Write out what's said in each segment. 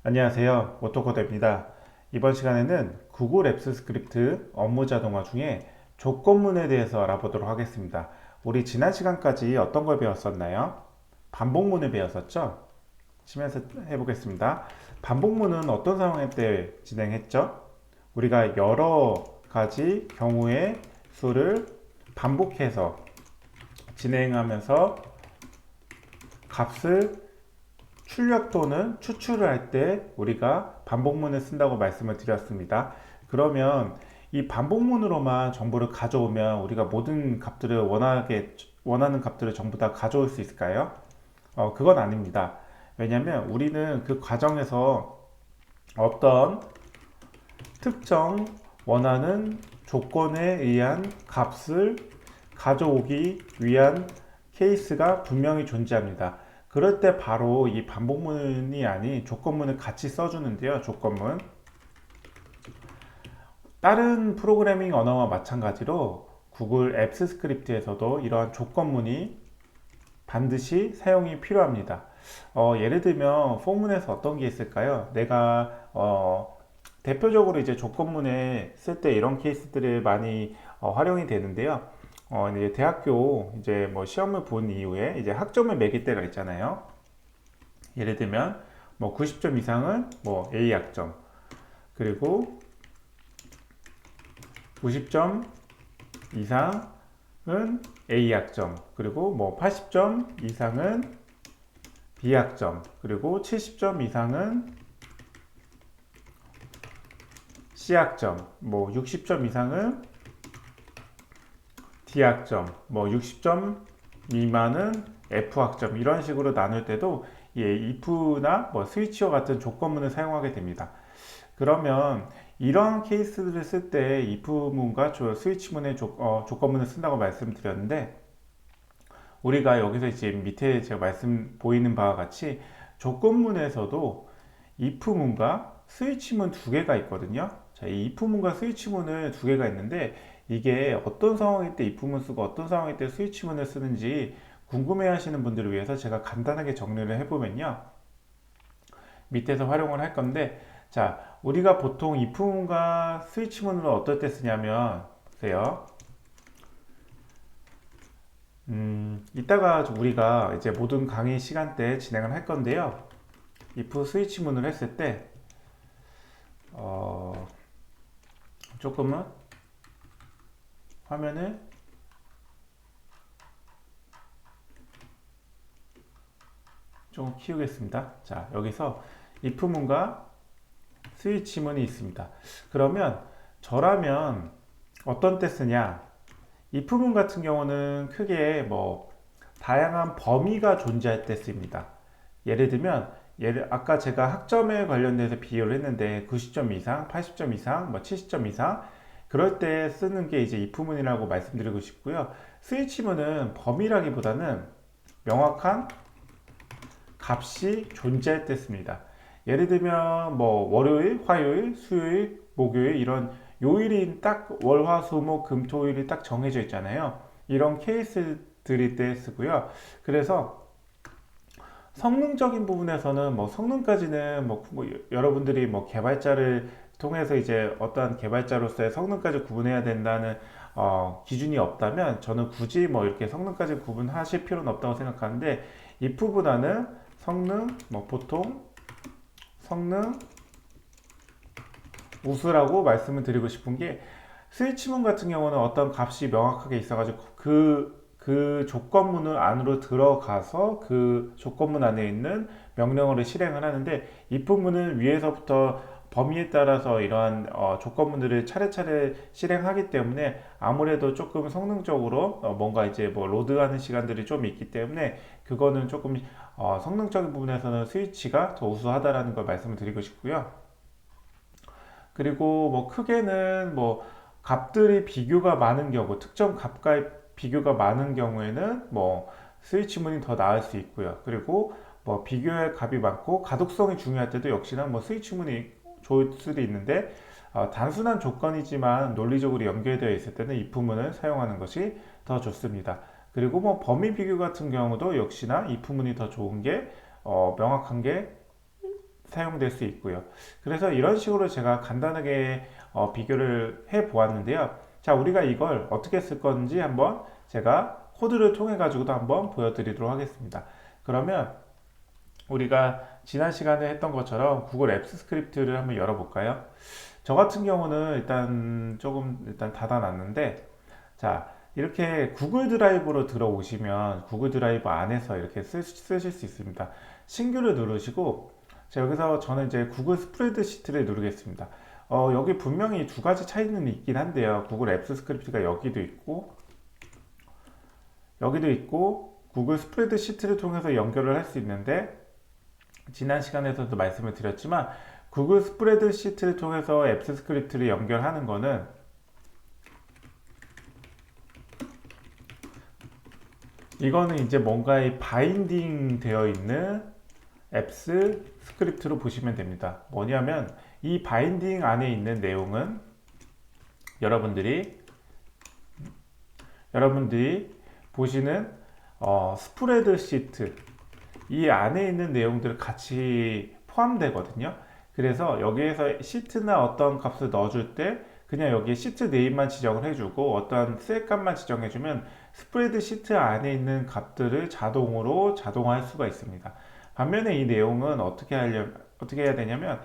안녕하세요. 오토코드입니다. 이번 시간에는 구글 앱스 스크립트 업무 자동화 중에 조건문에 대해서 알아보도록 하겠습니다. 우리 지난 시간까지 어떤 걸 배웠었나요? 반복문을 배웠었죠? 치면서 해보겠습니다. 반복문은 어떤 상황일 때 진행했죠? 우리가 여러 가지 경우의 수를 반복해서 진행하면서 값을 출력 또는 추출을 할 때 우리가 반복문을 쓴다고 말씀을 드렸습니다. 그러면 이 반복문으로만 정보를 가져오면 우리가 모든 값들을 원하는 값들을 전부 다 가져올 수 있을까요? 그건 아닙니다. 왜냐하면 우리는 그 과정에서 어떤 특정 원하는 조건에 의한 값을 가져오기 위한 케이스가 분명히 존재합니다. 그럴 때 바로 이 반복문이 아닌 조건문을 같이 써주는데요. 조건문. 다른 프로그래밍 언어와 마찬가지로 구글 앱스 스크립트에서도 이러한 조건문이 반드시 사용이 필요합니다. 예를 들면 포문에서 어떤 게 있을까요? 내가 대표적으로 이제 조건문에 쓸 때 이런 케이스들이 많이 활용이 되는데요. 이제 대학교 이제 뭐 시험을 본 이후에 이제 학점을 매길 때가 있잖아요. 예를 들면 뭐 90점 이상은 뭐 A 학점, 그리고 90점 이상은 A 학점, 그리고 뭐 80점 이상은 B 학점, 그리고 70점 이상은 C 학점, 뭐 60점 이상은 D 학점, 뭐 60점 미만은 F 학점, 이런 식으로 나눌 때도 if나 뭐 스위치와 같은 조건문을 사용하게 됩니다. 그러면 이런 케이스들을 쓸 때 if문과 스위치문의 조건문을 쓴다고 말씀드렸는데, 우리가 여기서 이제 밑에 제가 말씀 보이는 바와 같이 조건문에서도 if문과 스위치문 두 개가 있거든요. 자, 이 if문과 스위치문을 두 개가 있는데, 이게 어떤 상황일 때 if문 쓰고 어떤 상황일 때 스위치문을 쓰는지 궁금해 하시는 분들을 위해서 제가 간단하게 정리를 해보면요. 밑에서 활용을 할 건데, 자, 우리가 보통 if문과 스위치문을 어떨 때 쓰냐면, 보세요. 이따가 우리가 이제 모든 강의 시간대 진행을 할 건데요. if 스위치문을 했을 때, 어, 조금은 화면을 좀 키우겠습니다. 자, 여기서 if문과 스위치문이 있습니다. 그러면 저라면 어떤 때 쓰냐? if문 같은 경우는 크게 뭐 다양한 범위가 존재할 때 씁니다. 예를 들면 아까 제가 학점에 관련돼서 비교를 했는데 90점 이상, 80점 이상, 뭐 70점 이상 그럴 때 쓰는 게 이제 if문이라고 말씀드리고 싶고요. 스위치문은 범위라기보다는 명확한 값이 존재할 때 씁니다. 예를 들면 뭐 월요일, 화요일, 수요일, 목요일 이런 요일이 딱 월화수목 금토일이 딱 정해져 있잖아요. 이런 케이스들일 때 쓰고요. 그래서 성능적인 부분에서는 뭐 성능까지는 뭐 여러분들이 뭐 개발자를 통해서 이제 어떠한 개발자로서의 성능까지 구분해야 된다는 기준이 없다면 저는 굳이 뭐 이렇게 성능까지 구분하실 필요는 없다고 생각하는데, if보다는 성능, 뭐 보통 성능 우수라고 말씀을 드리고 싶은 게, 스위치문 같은 경우는 어떤 값이 명확하게 있어가지고 그 조건문을 안으로 들어가서 그 조건문 안에 있는 명령어를 실행을 하는데, if문은 위에서부터 범위에 따라서 이러한 조건문들을 차례차례 실행하기 때문에 아무래도 조금 성능적으로 뭔가 이제 뭐 로드하는 시간들이 좀 있기 때문에 그거는 조금 성능적인 부분에서는 스위치가 더 우수하다라는 걸 말씀을 드리고 싶고요. 그리고 뭐 크게는 뭐 값들이 비교가 많은 경우, 특정 값과 비교가 많은 경우에는 뭐 스위치문이 더 나을 수 있고요. 그리고 뭐 비교할 값이 많고 가독성이 중요할 때도 역시나 뭐 스위치문이 좋을 수도 있는데, 단순한 조건이지만 논리적으로 연결되어 있을 때는 if문을 사용하는 것이 더 좋습니다. 그리고 뭐 범위 비교 같은 경우도 역시나 if문이 더 좋은 게 명확한 게 사용될 수 있고요. 그래서 이런 식으로 제가 간단하게 비교를 해 보았는데요. 자, 우리가 이걸 어떻게 쓸 건지 한번 제가 코드를 통해 가지고도 한번 보여드리도록 하겠습니다. 그러면 우리가 지난 시간에 했던 것처럼 구글 앱스 스크립트를 한번 열어볼까요? 저 같은 경우는 일단 조금 닫아놨는데, 자, 이렇게 구글 드라이브로 들어오시면 구글 드라이브 안에서 이렇게 쓰실 수 있습니다. 신규를 누르시고, 자, 여기서 저는 이제 구글 스프레드시트를 누르겠습니다. 여기 분명히 두 가지 차이는 있긴 한데요. 구글 앱스 스크립트가 여기도 있고 구글 스프레드시트를 통해서 연결을 할 수 있는데, 지난 시간에서도 말씀을 드렸지만 구글 스프레드시트를 통해서 앱스 스크립트를 연결하는 거는 이거는 이제 뭔가에 바인딩 되어 있는 앱스 스크립트로 보시면 됩니다. 뭐냐면 이 바인딩 안에 있는 내용은 여러분들이 보시는 스프레드시트 이 안에 있는 내용들을 같이 포함되거든요. 그래서 여기에서 시트나 어떤 값을 넣어줄 때 그냥 여기에 시트 네임만 지정을 해주고 어떤 셀 값만 지정해주면 스프레드시트 안에 있는 값들을 자동화할 수가 있습니다. 반면에 이 내용은 어떻게 해야 되냐면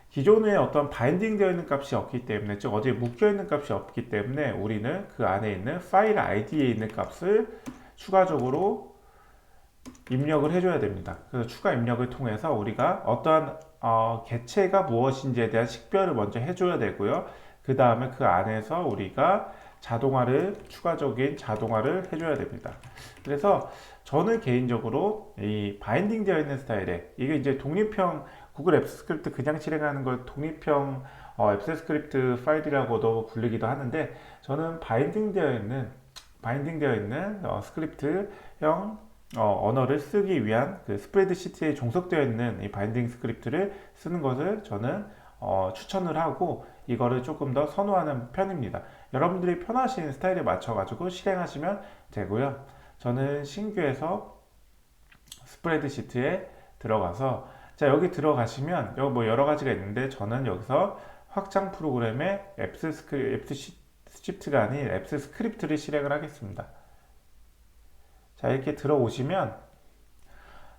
기존에 어떤 바인딩 되어 있는 값이 없기 때문에, 즉 어디에 묶여 있는 값이 없기 때문에 우리는 그 안에 있는 파일 아이디에 있는 값을 추가적으로 입력을 해줘야 됩니다. 그래서 추가 입력을 통해서 우리가 어떠한 개체가 무엇인지에 대한 식별을 먼저 해줘야 되고요. 그 다음에 그 안에서 우리가 추가적인 자동화를 해줘야 됩니다. 그래서 저는 개인적으로 이 바인딩 되어 있는 스타일에, 이게 이제 독립형 구글 앱 스크립트 그냥 실행하는 걸 독립형 앱 스크립트 파일이라고도 부르기도 하는데, 저는 바인딩 되어 있는 스크립트형 언어를 쓰기 위한 그 스프레드시트에 종속되어 있는 이 바인딩 스크립트를 쓰는 것을 저는 추천을 하고 이거를 조금 더 선호하는 편입니다. 여러분들이 편하신 스타일에 맞춰 가지고 실행하시면 되고요. 저는 신규에서 스프레드시트에 들어가서, 자, 여기 들어가시면 여기 뭐 여러 가지가 있는데 저는 여기서 확장 프로그램의 앱스 시프트가 아닌 앱스 스크립트를 실행을 하겠습니다. 자, 이렇게 들어오시면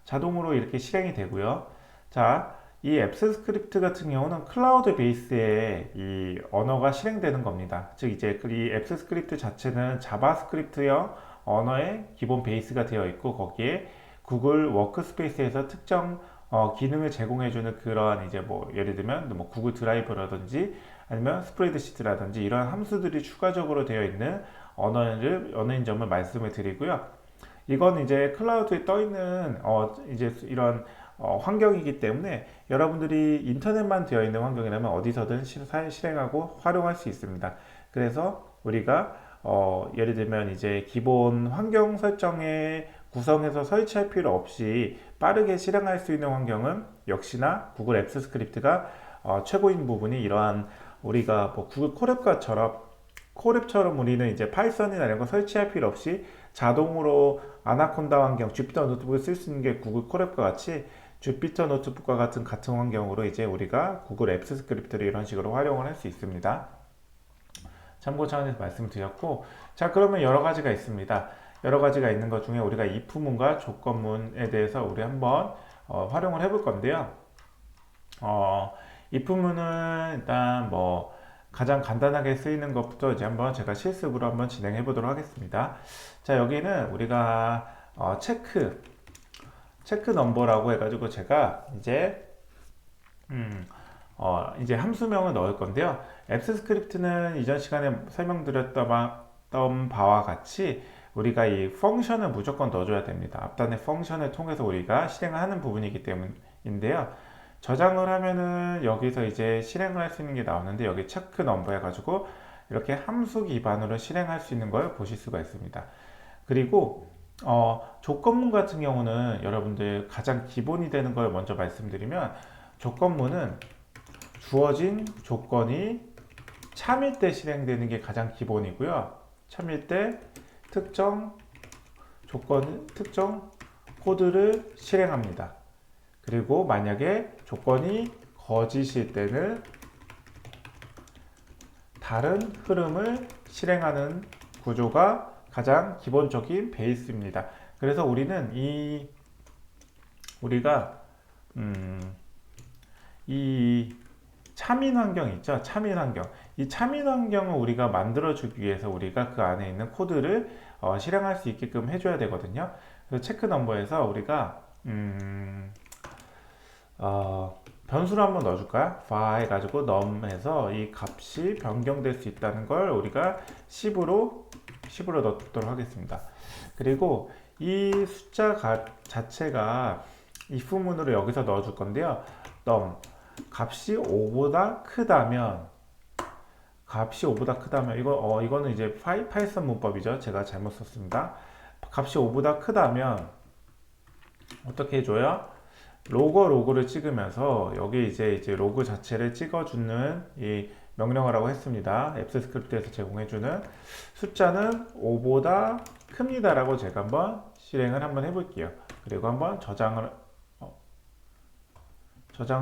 자동으로 이렇게 실행이 되고요. 자, 이 앱스 스크립트 같은 경우는 클라우드 베이스에 이 언어가 실행되는 겁니다. 즉 이제 이 앱스 스크립트 자체는 자바스크립트형 언어의 기본 베이스가 되어 있고, 거기에 구글 워크스페이스에서 특정 기능을 제공해주는 그러한 이제 뭐 예를 들면 뭐 구글 드라이브라든지 아니면 스프레드시트라든지 이러한 함수들이 추가적으로 되어 있는 언어인 점을 말씀을 드리고요. 이건 이제 클라우드에 떠 있는 이제 이런 환경이기 때문에 여러분들이 인터넷만 되어 있는 환경이라면 어디서든 실행하고 활용할 수 있습니다. 그래서 우리가 예를 들면 이제 기본 환경 설정에 구성해서 설치할 필요 없이 빠르게 실행할 수 있는 환경은 역시나 구글 앱스 스크립트가 최고인 부분이, 이러한 우리가 뭐 구글 콜앱처럼 우리는 이제 파이썬이나 이런 거 설치할 필요 없이 자동으로 아나콘다 환경, 주피터 노트북을 쓸 수 있는 게 구글 콜앱과 같이 주피터 노트북과 같은 환경으로 이제 우리가 구글 앱스 스크립트를 이런 식으로 활용을 할 수 있습니다. 참고 차원에서 말씀드렸고, 자, 그러면 여러 가지가 있습니다. 여러 가지가 있는 것 중에 우리가 if문과 조건문에 대해서 우리 한번 활용을 해볼 건데요. if문은 일단 뭐 가장 간단하게 쓰이는 것부터 이제 한번 제가 실습으로 한번 진행해 보도록 하겠습니다. 자, 여기는 우리가 체크 넘버라고 해가지고 제가 이제 이제 함수명을 넣을 건데요. 앱스 스크립트는 이전 시간에 설명드렸던 바와 같이 우리가 이 펑션을 무조건 넣어줘야 됩니다. 앞단의 펑션을 통해서 우리가 실행을 하는 부분이기 때문인데요. 저장을 하면은 여기서 이제 실행을 할 수 있는 게 나오는데, 여기 체크 넘버 해가지고 이렇게 함수 기반으로 실행할 수 있는 걸 보실 수가 있습니다. 그리고 조건문 같은 경우는 여러분들 가장 기본이 되는 걸 먼저 말씀드리면, 조건문은 주어진 조건이 참일 때 실행되는 게 가장 기본이고요. 참일 때 특정 코드를 실행합니다. 그리고 만약에 조건이 거짓일 때는 다른 흐름을 실행하는 구조가 가장 기본적인 베이스입니다. 그래서 우리는 우리가 이 차민 환경 있죠? 차민 환경. 이 차민 환경을 우리가 만들어주기 위해서 우리가 그 안에 있는 코드를 실행할 수 있게끔 해줘야 되거든요. 그래서 체크 넘버에서 우리가 변수를 한번 넣어줄까요? var 해가지고 num 해서 이 값이 변경될 수 있다는 걸 우리가 10으로 넣도록 하겠습니다. 그리고 이 숫자 자체가 if문으로 여기서 넣어줄 건데요. num 값이 5보다 크다면 이거는 이제 파이썬 문법이죠. 제가 잘못 썼습니다. 값이 5보다 크다면 어떻게 해줘요? 로그를 찍으면서 여기 이제 로그 자체를 찍어주는 이 명령을 하고 했습니다. 앱스 스크립트에서 제공해주는 숫자는 5보다 큽니다 라고 제가 한번 실행을 한번 해볼게요. 그리고 한번 저장을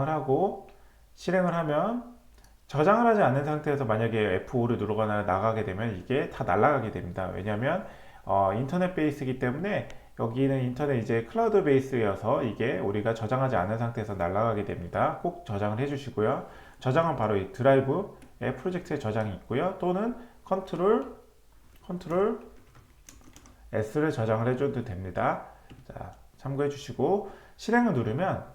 하고 실행을 하면, 저장을 하지 않는 상태에서 만약에 F5를 누르거나 나가게 되면 이게 다 날아가게 됩니다. 왜냐하면 인터넷 베이스이기 때문에 여기는 인터넷 이제 클라우드 베이스여서 이게 우리가 저장하지 않은 상태에서 날아가게 됩니다. 꼭 저장을 해주시고요. 저장은 바로 이 드라이브의 프로젝트에 저장이 있고요. 또는 컨트롤 S를 저장을 해줘도 됩니다. 자, 참고해 주시고 실행을 누르면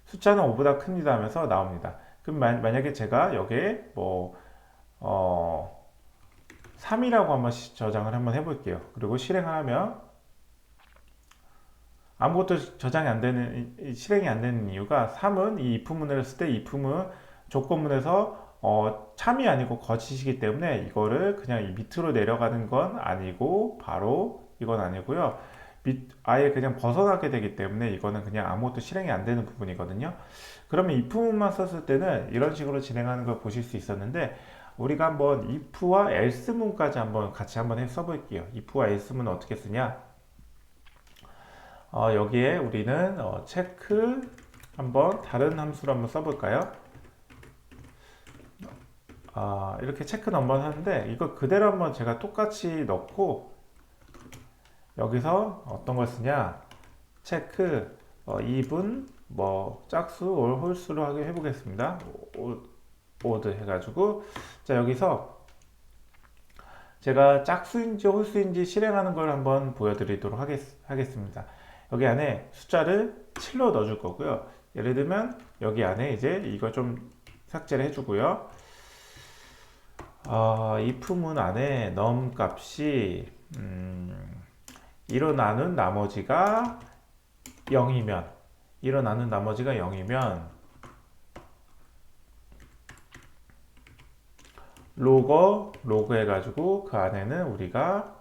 숫자는 5보다 큽니다 하면서 나옵니다. 그럼 만약에 제가 여기에 3이라고 한번 저장을 한번 해볼게요. 그리고 실행을 하면 아무것도 실행이 안 되는 이유가 3은 이 if문을 했을 때 if문 조건문에서 참이 아니고 거짓이기 때문에 이거를 그냥 이 밑으로 내려가는 건 아니고 바로 이건 아니고요. 아예 그냥 벗어나게 되기 때문에 이거는 그냥 아무것도 실행이 안 되는 부분이거든요. 그러면 if문만 썼을 때는 이런 식으로 진행하는 걸 보실 수 있었는데, 우리가 한번 if와 else문까지 같이 한번 써볼게요. if와 else문은 어떻게 쓰냐? 여기에 우리는 체크 한번 다른 함수로 한번 써볼까요? 이렇게 체크 넘버 하는데 이거 그대로 한번 제가 똑같이 넣고 여기서 어떤 걸 쓰냐? 체크 even 짝수 or 홀수로 하게 해보겠습니다. odd 해가지고, 자, 여기서 제가 짝수인지 홀수인지 실행하는 걸 한번 보여드리도록 하겠습니다. 여기 안에 숫자를 7로 넣어줄 거고요. 예를 들면 여기 안에 이제 이거 좀 삭제를 해주고요. if문 안에 num 값이 1로 나눈 나머지가 0이면 로그 해가지고 그 안에는 우리가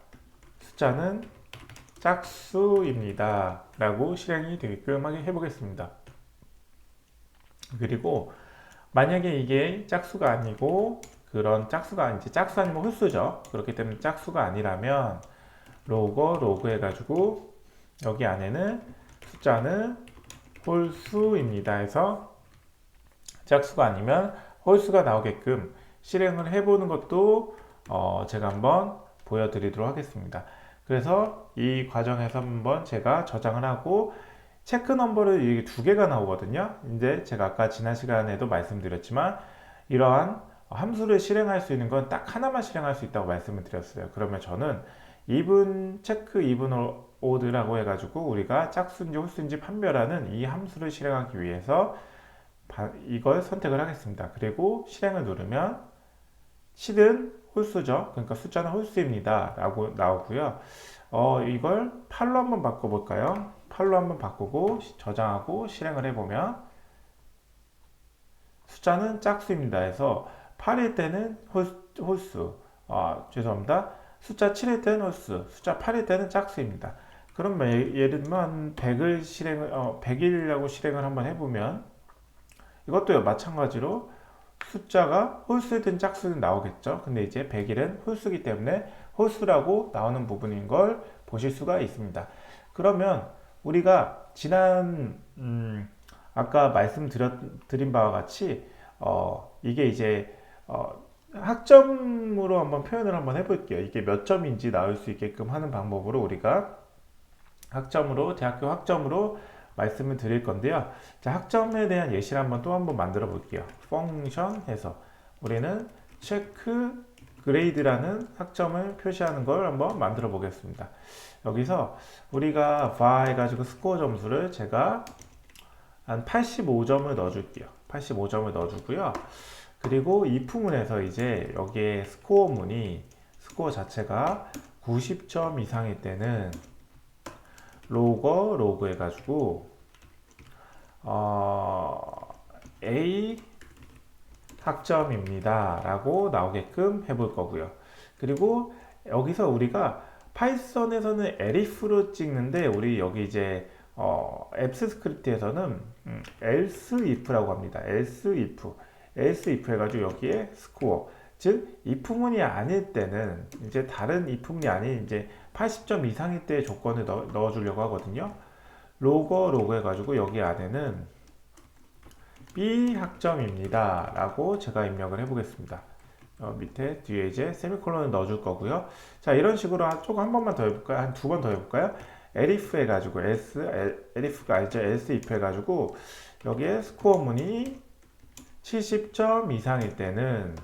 숫자는 짝수입니다 라고 실행이 되게끔 하게 해보겠습니다. 그리고 만약에 이게 짝수가 아니고 짝수 아니면 홀수죠. 그렇기 때문에 짝수가 아니라면 로그 해가지고 여기 안에는 숫자는 홀수입니다 해서 짝수가 아니면 홀수가 나오게끔 실행을 해보는 것도 제가 한번 보여드리도록 하겠습니다. 그래서 이 과정에서 한번 제가 저장을 하고 체크 넘버를 이게 2개가 나오거든요. 근데 제가 아까 지난 시간에도 말씀드렸지만 이러한 함수를 실행할 수 있는 건 딱 하나만 실행할 수 있다고 말씀을 드렸어요. 그러면 저는 체크 even odd라고 해가지고 우리가 짝수인지 홀수인지 판별하는 이 함수를 실행하기 위해서 이걸 선택을 하겠습니다. 그리고 실행을 누르면 7은 홀수죠. 그러니까 숫자는 홀수입니다 라고 나오고요. 이걸 8로 한번 바꿔볼까요? 8로 한번 바꾸고 저장하고 실행을 해보면 숫자는 짝수입니다 해서 8일 때는 홀수, 죄송합니다. 숫자 7일 때는 홀수, 숫자 8일 때는 짝수입니다. 그럼 예를 들면 100일이라고 실행을 한번 해보면 이것도 마찬가지로 숫자가 홀수든 짝수든 나오겠죠. 근데 이제 100일은 홀수기 때문에 홀수라고 나오는 부분인 걸 보실 수가 있습니다. 그러면 우리가 지난 아까 말씀드린 바와 같이 이게 이제 학점으로 한번 표현을 한번 해볼게요. 이게 몇 점인지 나올 수 있게끔 하는 방법으로 우리가 학점으로 대학교 학점으로 말씀을 드릴 건데요. 자, 학점에 대한 예시를 한번 또 한번 만들어 볼게요. 펑션 해서 우리는 체크 그레이드라는 학점을 표시하는 걸 한번 만들어 보겠습니다. 여기서 우리가 바 해가지고 스코어 점수를 제가 한 85점을 넣어줄게요. 85점을 넣어주고요. 그리고 이 부문에서 이제 여기에 스코어 자체가 90점 이상일 때는 로그 해가지고 A 학점입니다 라고 나오게끔 해볼 거고요. 그리고 여기서 우리가 파이썬에서는 elif로 찍는데 우리 여기 이제 앱스 스크립트에서는 else if라고 합니다. else if 해가지고 여기에 스코어, 즉 if문이 아닐 때는 이제 다른 if문이 아닌 이제 80점 이상일 때 조건을 넣어주려고 하거든요. 로그 해가지고 여기 안에는 B 학점입니다 라고 제가 입력을 해보겠습니다. 밑에 뒤에 이제 세미콜론을 넣어줄 거고요. 자, 이런 식으로 조금 한 번만 더 해볼까요? 한 두 번 더 해볼까요? elif 해가지고 elif가 아니죠. else if 해가지고 여기에 스코어 문이 70점 이상일 때는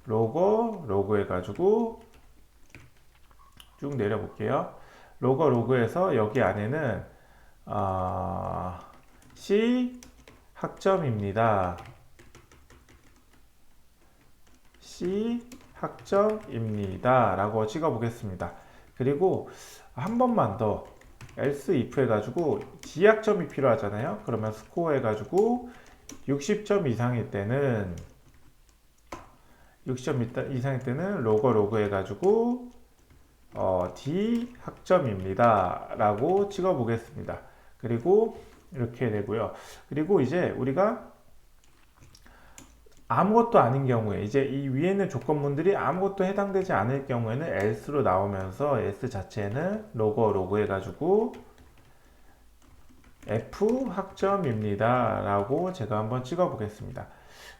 로그 해가지고 쭉 내려볼게요. 로그에서 여기 안에는 C 학점입니다. C 학점입니다 라고 찍어 보겠습니다. 그리고 한 번만 더 else if 해가지고 D 학점이 필요하잖아요. 그러면 스코어 해가지고 60점 이상일 때는 로그 해가지고 D 학점입니다 라고 찍어 보겠습니다. 그리고 이렇게 되고요. 그리고 이제 우리가 아무것도 아닌 경우에 이제 이 위에 있는 조건문들이 아무것도 해당되지 않을 경우에는 else로 나오면서 s 자체는 로그 해가지고 F 학점입니다 라고 제가 한번 찍어 보겠습니다.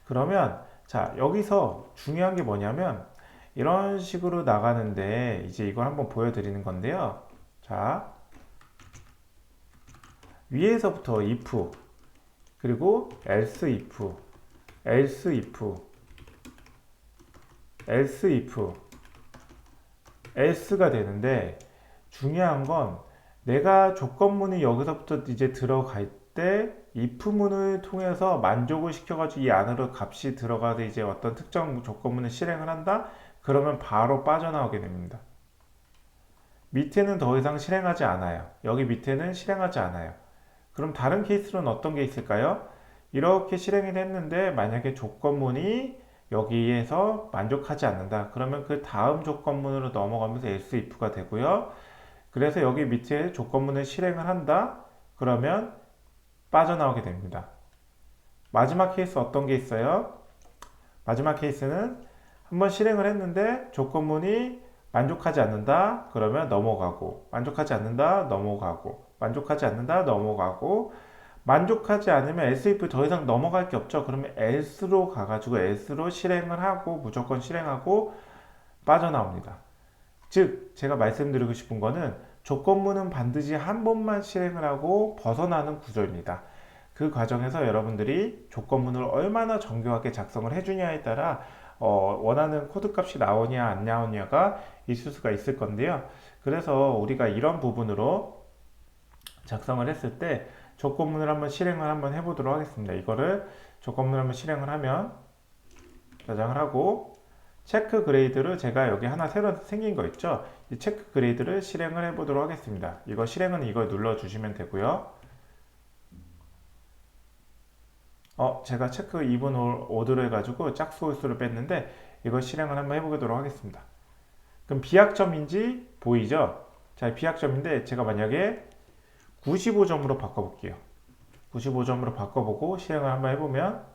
그러면 자, 여기서 중요한 게 뭐냐면 이런 식으로 나가는데 이제 이걸 한번 보여드리는 건데요. 자, 위에서부터 if 그리고 else else가 되는데 중요한 건 내가 조건문이 여기서부터 이제 들어갈 때 if문을 통해서 만족을 시켜가지고 이 안으로 값이 들어가서 이제 어떤 특정 조건문을 실행을 한다? 그러면 바로 빠져나오게 됩니다. 밑에는 더 이상 실행하지 않아요. 여기 밑에는 실행하지 않아요. 그럼 다른 케이스로는 어떤 게 있을까요? 이렇게 실행을 했는데 만약에 조건문이 여기에서 만족하지 않는다. 그러면 그 다음 조건문으로 넘어가면서 else if가 되고요. 그래서 여기 밑에 조건문을 실행을 한다. 그러면 빠져나오게 됩니다. 마지막 케이스 어떤 게 있어요? 마지막 케이스는 한번 실행을 했는데 조건문이 만족하지 않는다. 그러면 넘어가고 만족하지 않는다. 넘어가고 만족하지 않는다. 넘어가고 만족하지 않으면 else if 더 이상 넘어갈 게 없죠. 그러면 else로 가가지고 else로 실행을 하고 무조건 실행하고 빠져나옵니다. 즉 제가 말씀드리고 싶은 거는 조건문은 반드시 한 번만 실행을 하고 벗어나는 구조입니다. 그 과정에서 여러분들이 조건문을 얼마나 정교하게 작성을 해주냐에 따라 원하는 코드 값이 나오냐 안 나오냐가 있을 수가 있을 건데요. 그래서 우리가 이런 부분으로 작성을 했을 때 조건문을 한번 실행을 한번 해보도록 하겠습니다. 이거를 조건문을 한번 실행을 하면 저장을 하고 체크 그레이드를 제가 여기 하나 새로 생긴 거 있죠. 이 체크 그레이드를 실행을 해보도록 하겠습니다. 이거 실행은 이걸 눌러주시면 되고요. 제가 체크 even order로 해가지고 짝수 홀수를 뺐는데 이거 실행을 한번 해보도록 하겠습니다. 그럼 비학점인지 보이죠? 자, 비학점인데 제가 만약에 95점으로 바꿔볼게요. 95점으로 바꿔보고 실행을 한번 해보면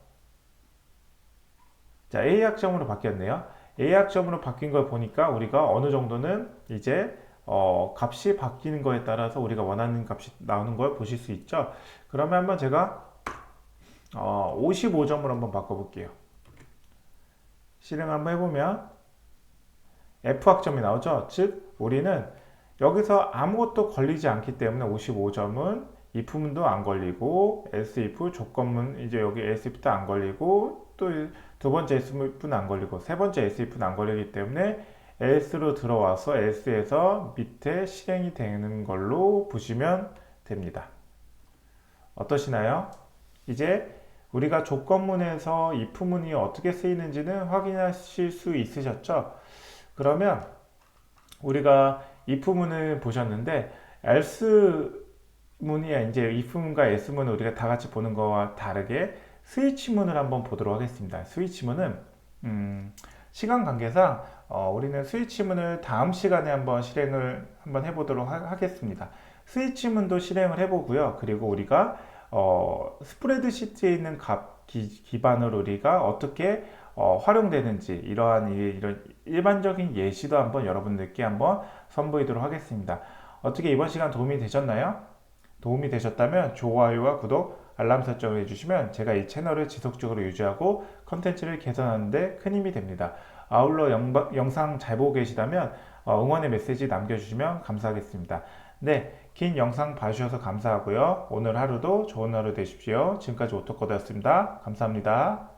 자, A학점으로 바뀌었네요. A학점으로 바뀐 걸 보니까 우리가 어느 정도는 이제 값이 바뀌는 거에 따라서 우리가 원하는 값이 나오는 걸 보실 수 있죠. 그러면 한번 제가 55점으로 한번 바꿔볼게요. 실행 한번 해보면 F학점이 나오죠. 즉 우리는 여기서 아무것도 걸리지 않기 때문에 55점은 if문도 안 걸리고 else if 조건문 이제 여기 else if도 안 걸리고 또 두 번째 else if는 안 걸리고 세 번째 else if는 안 걸리기 때문에 else로 들어와서 else에서 밑에 실행이 되는 걸로 보시면 됩니다. 어떠시나요? 이제 우리가 조건문에서 if문이 어떻게 쓰이는지는 확인하실 수 있으셨죠? 그러면 우리가 if문을 보셨는데 else문이 이제 if문과 else문을 우리가 다 같이 보는 거와 다르게 스위치문을 한번 보도록 하겠습니다. 스위치문은 시간 관계상 우리는 스위치문을 다음 시간에 한번 실행을 한번 해보도록 하겠습니다. 스위치문도 실행을 해보고요. 그리고 우리가 스프레드시트에 있는 값 기반으로 우리가 어떻게 활용되는지 이런 일반적인 예시도 한번 여러분들께 한번 선보이도록 하겠습니다. 어떻게 이번 시간 도움이 되셨나요? 도움이 되셨다면 좋아요와 구독, 알람 설정을 해주시면 제가 이 채널을 지속적으로 유지하고 컨텐츠를 개선하는 데 큰 힘이 됩니다. 아울러 영상 잘 보고 계시다면 응원의 메시지 남겨주시면 감사하겠습니다. 네, 긴 영상 봐주셔서 감사하고요. 오늘 하루도 좋은 하루 되십시오. 지금까지 오토코드였습니다. 감사합니다.